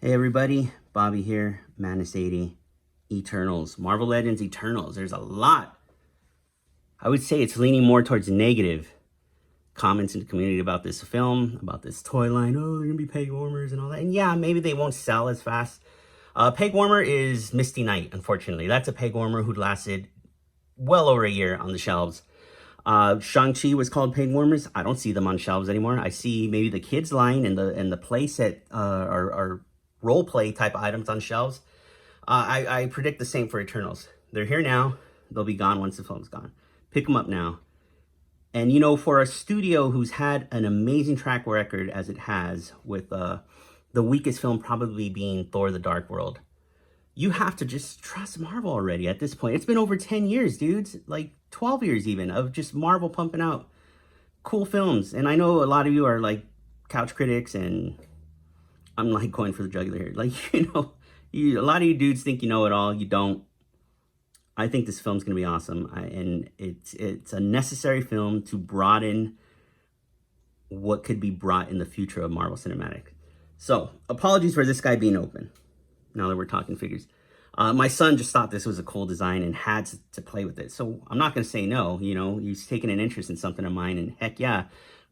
Hey everybody, Bobby here, Manus80, Eternals, Marvel Legends Eternals. There's a lot. I would say it's leaning more towards negative comments in the community about this film, about this toy line. Oh, they're gonna be peg warmers and all that. And yeah, maybe they won't sell as fast. Peg warmer is Misty Knight, unfortunately. That's a peg warmer who lasted well over a year on the shelves. Shang-Chi was called peg warmers. I don't see them on shelves anymore. I see maybe the kids line and the play set are role play type items on shelves. I predict the same for Eternals. They're here now. They'll be gone once the film's gone. Pick them up now. And you know, for a studio who's had an amazing track record as it has, with the weakest film probably being Thor: The Dark World, you have to just trust Marvel already at this point. It's been over 10 years, dudes. Like 12 years even, of just Marvel pumping out cool films. And I know a lot of you are like couch critics, and I'm like going for the jugular here. Like, you know, a lot of you dudes think you know it all. You don't. I think this film's going to be awesome. And it's a necessary film to broaden what could be brought in the future of Marvel Cinematic. So, apologies for this guy being open, now that we're talking figures. My son just thought this was a cool design and had to play with it. So, I'm not going to say no. You know, he's taken an interest in something of mine, and heck yeah,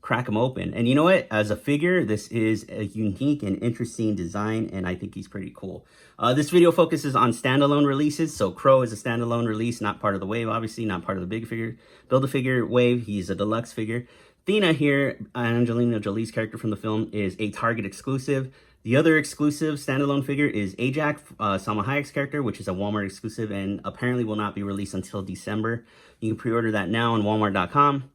crack him open. And you know what? As a figure, this is a unique and interesting design, and I think he's pretty cool. This video focuses on standalone releases. So Kro is a standalone release, not part of the wave, obviously, not part of the big figure, Build-A-Figure wave. He's a deluxe figure. Thena here, Angelina Jolie's character from the film, is a Target exclusive. The other exclusive standalone figure is Ajax, Salma Hayek's character, which is a Walmart exclusive and apparently will not be released until December. You can pre-order that now on Walmart.com.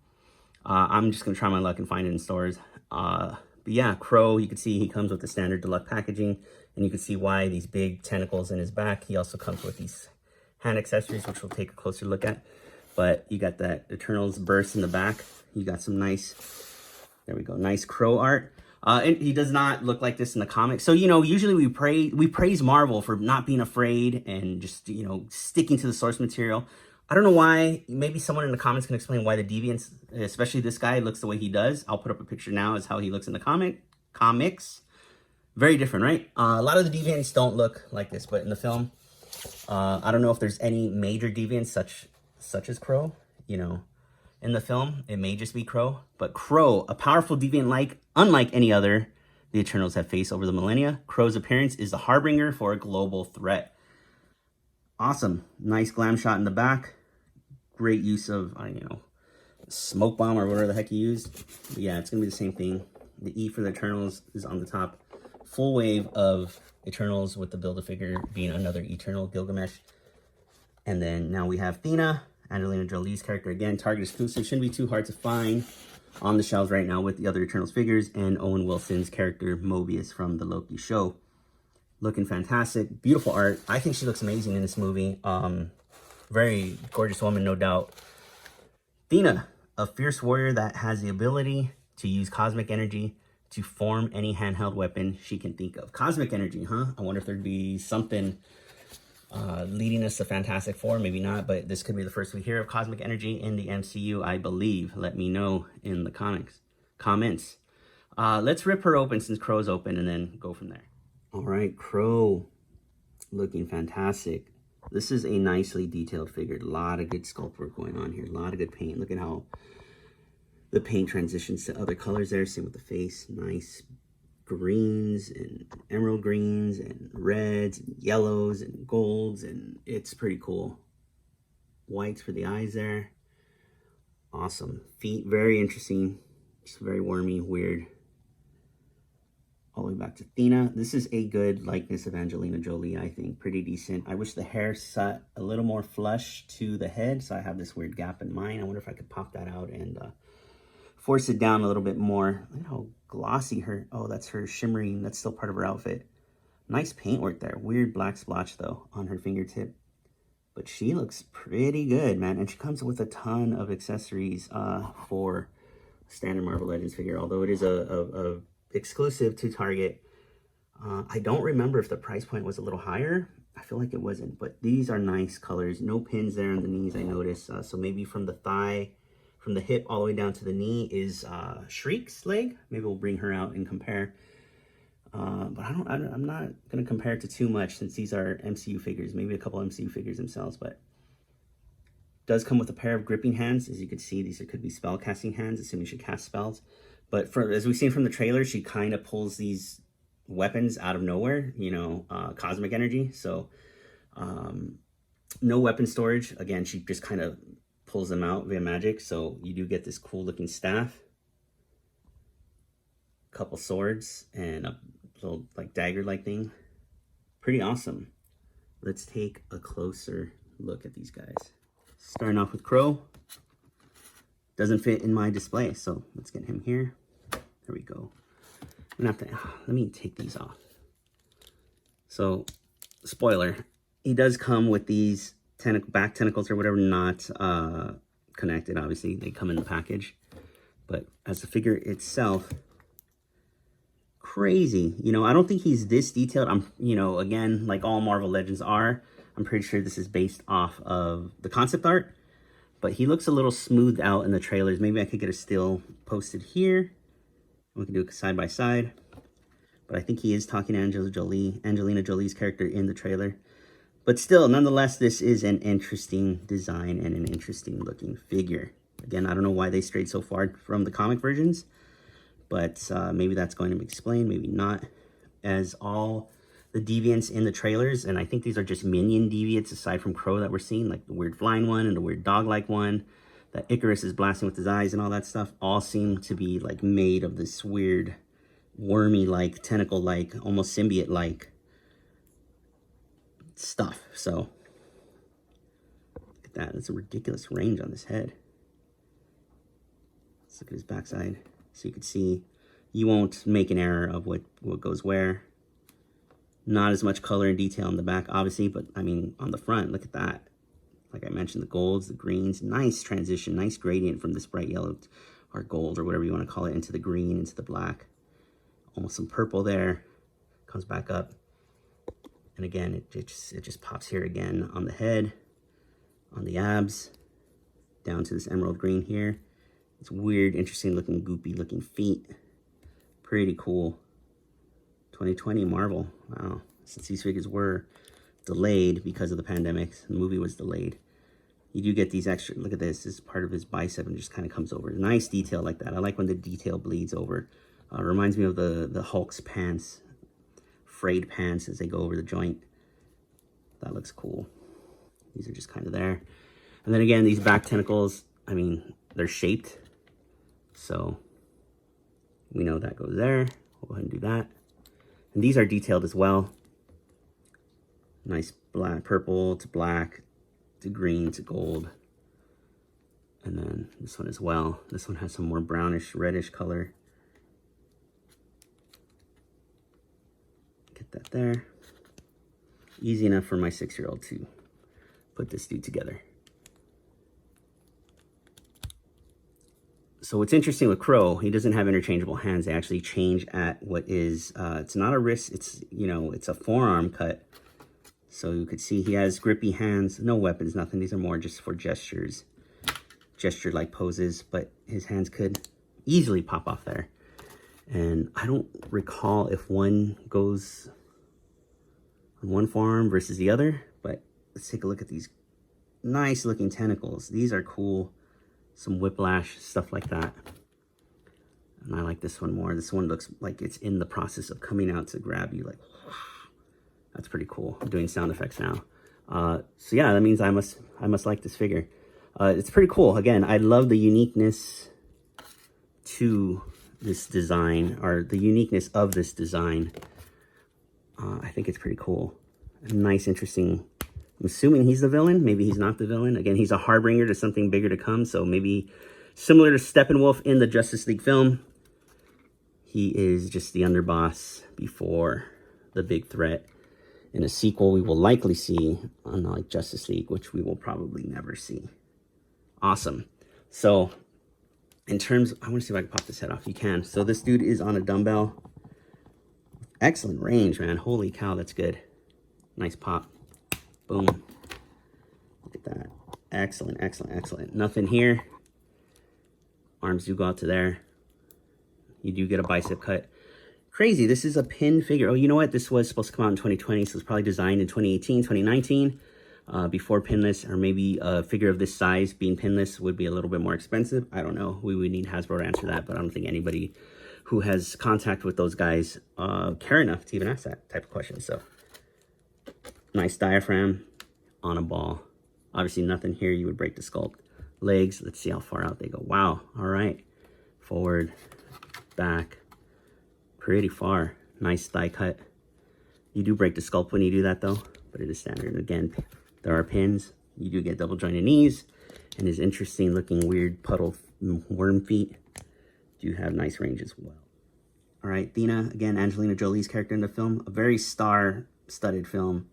I'm just going to try my luck and find it in stores. But yeah, Kro, you can see he comes with the standard deluxe packaging, and you can see why these big tentacles in his back. He also comes with these hand accessories, which we'll take a closer look at. But you got that Eternals burst in the back. You got some nice, there we go, nice Kro art. And he does not look like this in the comics. So, you know, usually we praise Marvel for not being afraid and just, you know, sticking to the source material. I don't know why. Maybe someone in the comments can explain why the deviants, especially this guy, looks the way he does. I'll put up a picture now as how he looks in the comics. Very different, right? A lot of the deviants don't look like this, but in the film, I don't know if there's any major deviants such as Kro, you know. In the film, it may just be Kro, but Kro, a powerful deviant unlike any other the Eternals have faced over the millennia. Kro's appearance is the harbinger for a global threat. Awesome. Nice glam shot in the back. Great use of, you know, smoke bomb or whatever the heck you used. But yeah, it's going to be the same thing. The E for the Eternals is on the top. Full wave of Eternals with the Build-A-Figure being another Eternal Gilgamesh. And then now we have Thena, Angelina Jolie's character again. Target exclusive. Shouldn't be too hard to find on the shelves right now with the other Eternals figures. And Owen Wilson's character, Mobius, from the Loki show. Looking fantastic. Beautiful art. I think she looks amazing in this movie. Very gorgeous woman, no doubt. Thena, a fierce warrior that has the ability to use cosmic energy to form any handheld weapon she can think of. Cosmic energy, huh? I wonder if there'd be something leading us to Fantastic Four. Maybe not, but this could be the first we hear of cosmic energy in the MCU, I believe. Let me know in the comments. Let's rip her open since Kro's open and then go from there. All right, Kro, looking fantastic. This is a nicely detailed figure. A lot of good sculpt work going on here. A lot of good paint. Look at how the paint transitions to other colors there. Same with the face. Nice greens and emerald greens and reds and yellows and golds. And it's pretty cool. Whites for the eyes there. Awesome. Feet, very interesting. Just very wormy, weird. All the way back to Thena. This is a good likeness of Angelina Jolie, I think. Pretty decent. I wish the hair sat a little more flush to the head, so I have this weird gap in mine. I wonder if I could pop that out and force it down a little bit more. Look at how glossy her... Oh, that's her shimmering. That's still part of her outfit. Nice paintwork there. Weird black splotch, though, on her fingertip. But she looks pretty good, man. And she comes with a ton of accessories for standard Marvel Legends figure, although it is a exclusive to Target. I don't remember if the price point was a little higher. I feel like it wasn't, but these are nice colors. No pins there on the knees, I noticed. So maybe from the thigh, from the hip all the way down to the knee is Shriek's leg. Maybe we'll bring her out and compare. But I'm not going to compare it to too much since these are MCU figures, maybe a couple MCU figures themselves, but does come with a pair of gripping hands. As you can see, these could be spell casting hands, assuming she casts spells. But as we've seen from the trailer, she kind of pulls these weapons out of nowhere, you know, cosmic energy. So no weapon storage. Again, she just kind of pulls them out via magic. So you do get this cool looking staff, couple swords, and a little like dagger like thing. Pretty awesome. Let's take a closer look at these guys. Starting off with Kro. Doesn't fit in my display, so let's get him here. There we go. I'm gonna have to, let me take these off. So, spoiler, he does come with these back tentacles or whatever, not connected, obviously. They come in the package. But as the figure itself, crazy. You know, I don't think he's this detailed. You know, again, like all Marvel Legends are, I'm pretty sure this is based off of the concept art. But he looks a little smoothed out in the trailers. Maybe I could get a still posted here. We can do it side by side. But I think he is talking to Angelina Jolie's character in the trailer. But still, nonetheless, this is an interesting design and an interesting looking figure. Again, I don't know why they strayed so far from the comic versions. But maybe that's going to be explained, maybe not. As all the deviants in the trailers, and I think these are just minion deviants aside from Kro that we're seeing, like the weird flying one and the weird dog-like one that Icarus is blasting with his eyes and all that stuff, all seem to be like made of this weird wormy-like, tentacle-like, almost symbiote-like stuff. So look at that. That's a ridiculous range on this head. Let's look at his backside so you can see. You won't make an error of what goes where. Not as much color and detail on the back, obviously, but I mean, on the front, look at that. Like I mentioned, the golds, the greens, nice transition, nice gradient from this bright yellow or gold or whatever you want to call it into the green, into the black. Almost some purple there. Comes back up. And again, it just pops here again on the head, on the abs, down to this emerald green here. It's weird, interesting looking, goopy looking feet. Pretty cool. 2020 Marvel. Wow. Since these figures were delayed because of the pandemic, the movie was delayed. You do get these extra, look at this. This is part of his bicep and just kind of comes over. Nice detail like that. I like when the detail bleeds over. Reminds me of the Hulk's pants, frayed pants as they go over the joint. That looks cool. These are just kind of there. And then again, these back tentacles, I mean, they're shaped. So we know that goes there. We'll go ahead and do that. And these are detailed as well. Nice black, purple to black to green to gold. And then this one as well. This one has some more brownish, reddish color. Get that there. Easy enough for my 6-year-old to put this dude together. So what's interesting with Kro, he doesn't have interchangeable hands. They actually change at what is, it's not a wrist, it's, you know, it's a forearm cut. So you could see he has grippy hands, no weapons, nothing. These are more just for gestures, gesture-like poses, but his hands could easily pop off there. And I don't recall if one goes on one forearm versus the other, but let's take a look at these nice looking tentacles. These are cool. Some whiplash, stuff like that. And I like this one more. This one looks like it's in the process of coming out to grab you. Like, that's pretty cool. I'm doing sound effects now. So yeah, that means I must like this figure. It's pretty cool. Again, I love the uniqueness to this design, or the uniqueness of this design. I think it's pretty cool. A nice, interesting. I'm assuming he's the villain. Maybe he's not the villain. Again, he's a harbinger to something bigger to come. So maybe similar to Steppenwolf in the Justice League film, he is just the underboss before the big threat. In a sequel, we will likely see, unlike Justice League, which we will probably never see. Awesome. So, in terms, I want to see if I can pop this head off. You can. So this dude is on a dumbbell. Excellent range, man. Holy cow, that's good. Nice pop. Boom. Look at that. Excellent, excellent, excellent. Nothing here. Arms do go out to there. You do get a bicep cut. Crazy, this is a pin figure. Oh, you know what? This was supposed to come out in 2020, so it's probably designed in 2018, 2019, before pinless, or maybe a figure of this size being pinless would be a little bit more expensive. I don't know. We would need Hasbro to answer that, but I don't think anybody who has contact with those guys care enough to even ask that type of question. So, nice diaphragm on a ball. Obviously, nothing here. You would break the sculpt. Legs, let's see how far out they go. Wow, all right. Forward, back. Pretty far. Nice thigh cut. You do break the sculpt when you do that though, but it is standard. Again, there are pins. You do get double jointed knees and his interesting looking weird puddle worm feet do have nice range as well. All right, Thena, again, Angelina Jolie's character in the film, a very star-studded film.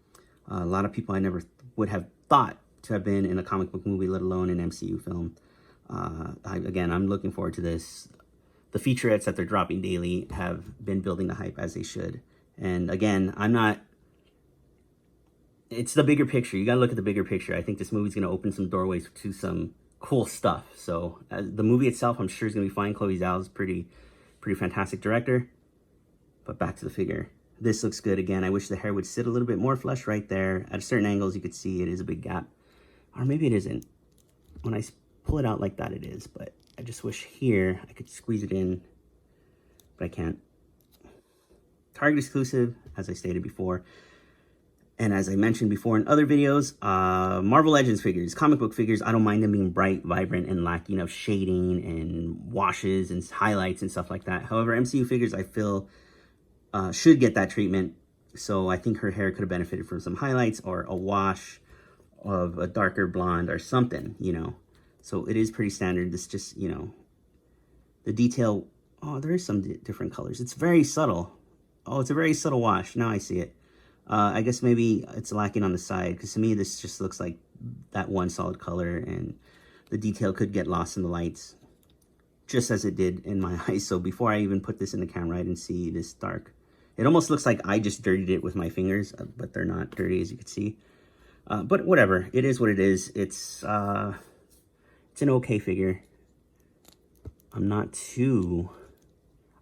A lot of people I never would have thought to have been in a comic book movie, let alone an MCU film. Again, I'm looking forward to this. The featurettes that they're dropping daily have been building the hype as they should. And again, it's the bigger picture. You got to look at the bigger picture. I think this movie's going to open some doorways to some cool stuff. So the movie itself, I'm sure is going to be fine. Chloe Zhao's pretty fantastic director. But back to the figure. This looks good. Again, I wish the hair would sit a little bit more flush right there. At certain angles, you could see it is a big gap. Or maybe it isn't. When I pull it out like that, it is. But I just wish here I could squeeze it in, but I can't. Target exclusive, as I stated before. And as I mentioned before in other videos, Marvel Legends figures, comic book figures, I don't mind them being bright, vibrant, and lacking of shading and washes and highlights and stuff like that. However, MCU figures, I feel, should get that treatment. So I think her hair could have benefited from some highlights or a wash of a darker blonde or something, you know. So it is pretty standard. This just, you know, the detail, oh, there is some different colors. It's very subtle. Oh, it's a very subtle wash. Now I see it. I guess maybe it's lacking on the side, because to me this just looks like that one solid color, and the detail could get lost in the lights, just as it did in my eyes. So before I even put this in the camera, I didn't see this dark. It almost looks like I just dirtied it with my fingers, but they're not dirty, as you can see. But whatever, it is what it is. It's an okay figure. I'm not too...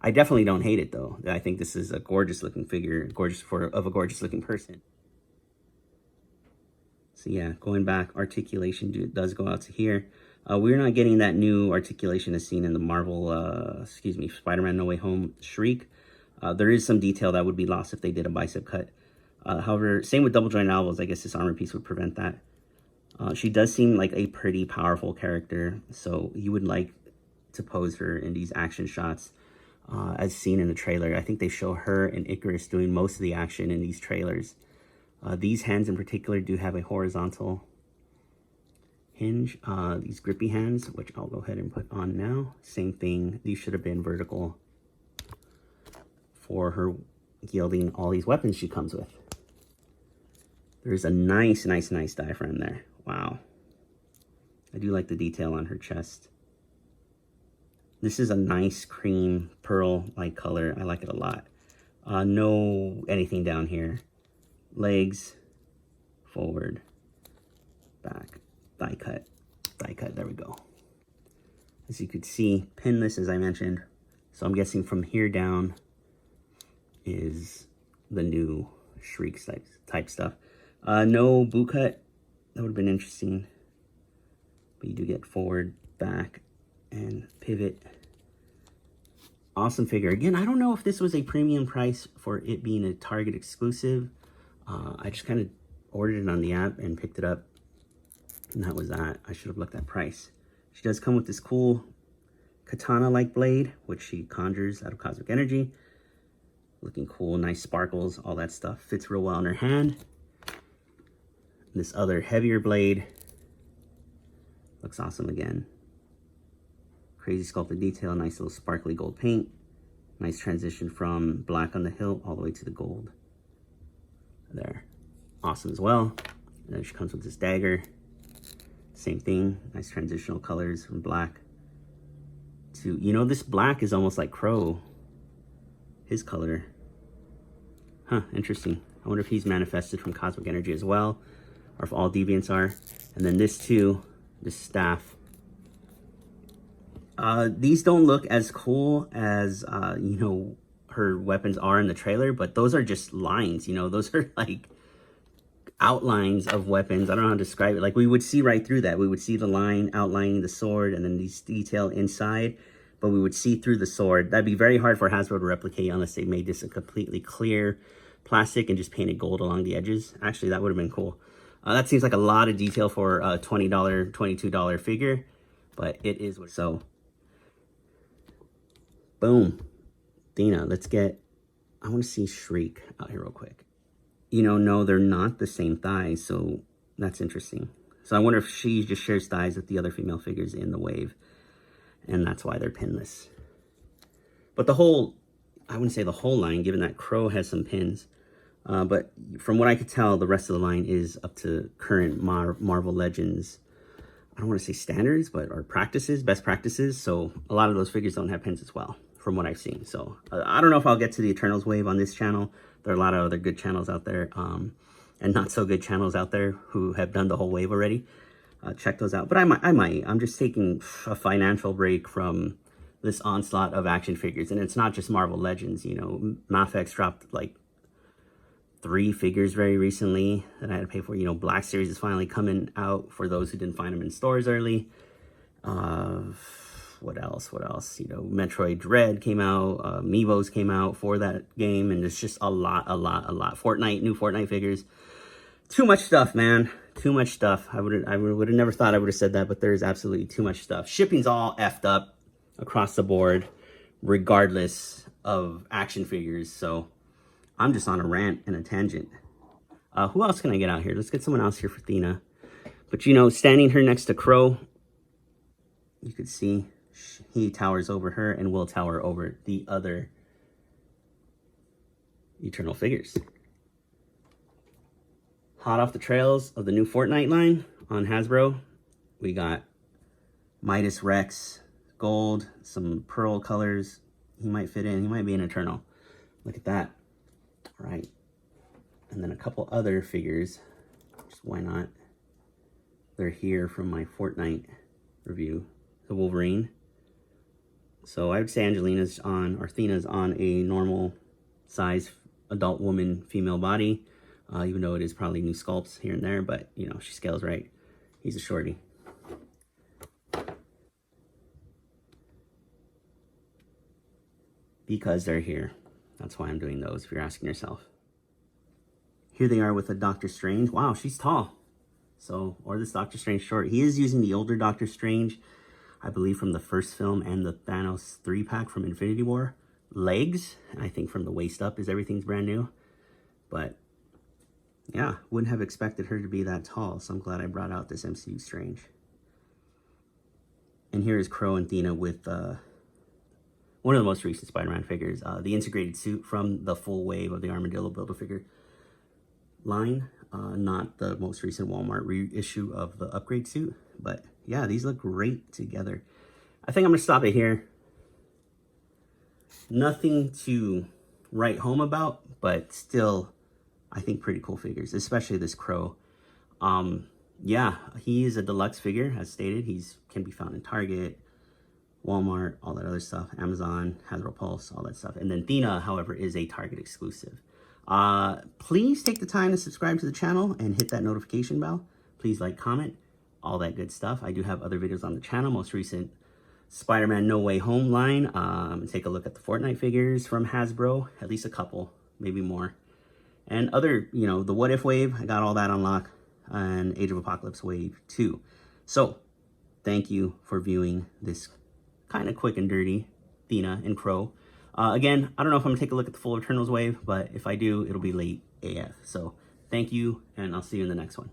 I definitely don't hate it though. I think this is a gorgeous looking figure, of a gorgeous looking person. So yeah, going back, articulation does go out to here. We're not getting that new articulation as seen in the Marvel, Spider-Man No Way Home Shriek. There is some detail that would be lost if they did a bicep cut. However, same with double joint elbows. I guess this armor piece would prevent that. She does seem like a pretty powerful character, so you would like to pose her in these action shots as seen in the trailer. I think they show her and Icarus doing most of the action in these trailers. These hands in particular do have a horizontal hinge. These grippy hands, which I'll go ahead and put on now. Same thing, these should have been vertical for her wielding all these weapons she comes with. There's a nice diaphragm there. Wow. I do like the detail on her chest. This is a nice cream pearl-like color. I like it a lot. No anything down here. Legs, forward, back, thigh cut, there we go. As you could see, pinless as I mentioned. So I'm guessing from here down is the new Shriek type stuff. No boot cut. That would have been interesting. But you do get forward, back, and pivot. Awesome figure. Again, I don't know if this was a premium price for it being a Target exclusive. I just kind of ordered it on the app and picked it up. And that was that. I should have looked at price. She does come with this cool katana-like blade, which she conjures out of cosmic energy. Looking cool, nice sparkles, all that stuff. Fits real well in her hand. This other heavier blade looks awesome again. Crazy sculpted detail, nice little sparkly gold paint. Nice transition from black on the hilt all the way to the gold. There. Awesome as well. And then she comes with this dagger. Same thing, nice transitional colors from black to, you know, this black is almost like Kro, his color. Huh, interesting. I wonder if he's manifested from cosmic energy as well, or if all deviants are. And then this too, this staff. These don't look as cool as, you know, her weapons are in the trailer, but those are just lines, you know, those are like outlines of weapons. I don't know how to describe it. Like, we would see right through that. We would see the line outlining the sword and then these detail inside, but we would see through the sword. That'd be very hard for Hasbro to replicate unless they made this a completely clear plastic and just painted gold along the edges. Actually, that would have been cool. That seems like a lot of detail for a $20, $22 figure, but it is what. So, boom. Thena, let's get, I want to see Shriek out here real quick. You know, no, they're not the same thighs, so that's interesting. So I wonder if she just shares thighs with the other female figures in the wave, and that's why they're pinless. But the whole, I wouldn't say the whole line, given that Kro has some pins, but from what I could tell, the rest of the line is up to current Marvel Legends, I don't want to say standards, but or practices, best practices. So a lot of those figures don't have pins as well, from what I've seen. So I don't know if I'll get to the Eternals wave on this channel. There are a lot of other good channels out there, and not so good channels out there who have done the whole wave already. Check those out. But I might. I'm just taking a financial break from this onslaught of action figures. And it's not just Marvel Legends, you know. Mafex dropped like 3 figures very recently that I had to pay for. You know, Black Series is finally coming out for those who didn't find them in stores early. What else? You know, Metroid Dread came out, Amiibos came out for that game, and there's just a lot. Fortnite, new Fortnite figures. Too much stuff, man. Too much stuff. I would have never thought I would have said that, but there's absolutely too much stuff. Shipping's all effed up across the board, regardless of action figures. So I'm just on a rant and a tangent. Who else can I get out here? Let's get someone else here for Thena. But, you know, standing here next to Kro, you could see he towers over her and will tower over the other Eternal figures. Hot off the trails of the new Fortnite line on Hasbro, we got Midas Rex, gold, some pearl colors. He might fit in. He might be an Eternal. Look at that. All right. And then a couple other figures. Just why not? They're here from my Fortnite review. The Wolverine. So I would say Angelina's on, or Thena's on a normal size adult woman female body. Even though it is probably new sculpts here and there, but, you know, she scales right. He's a shorty. Because they're here. That's why I'm doing those, if you're asking yourself. Here they are with a Doctor Strange. Wow, she's tall. So, or this Doctor Strange short. He is using the older Doctor Strange, I believe from the first film and the Thanos 3-pack from Infinity War. Legs, I think from the waist up is everything's brand new. But yeah, wouldn't have expected her to be that tall, so I'm glad I brought out this MCU Strange. And here is Kro and Thena with one of the most recent Spider-Man figures, the integrated suit from the full wave of the Armadillo Build-A-Figure line, not the most recent Walmart reissue of the upgrade suit. But yeah, these look great together. I think I'm gonna stop it here. Nothing to write home about, but still, I think pretty cool figures, especially this Kro. Yeah, he is a deluxe figure, as stated. He's can be found in Target, Walmart, all that other stuff, Amazon, Hasbro Pulse, all that stuff. And then Thena, however, is a Target exclusive. Please take the time to subscribe to the channel and hit that notification bell. Please like, comment, all that good stuff. I do have other videos on the channel, most recent Spider-Man No Way Home line. Take a look at the Fortnite figures from Hasbro, at least a couple, maybe more. And other, you know, the What If wave, I got all that on lock, and Age of Apocalypse wave 2. So, thank you for viewing this kind of quick and dirty Thena and Kro. Again, I don't know if I'm going to take a look at the full Eternals wave, but if I do, it'll be late AF. So, thank you, and I'll see you in the next one.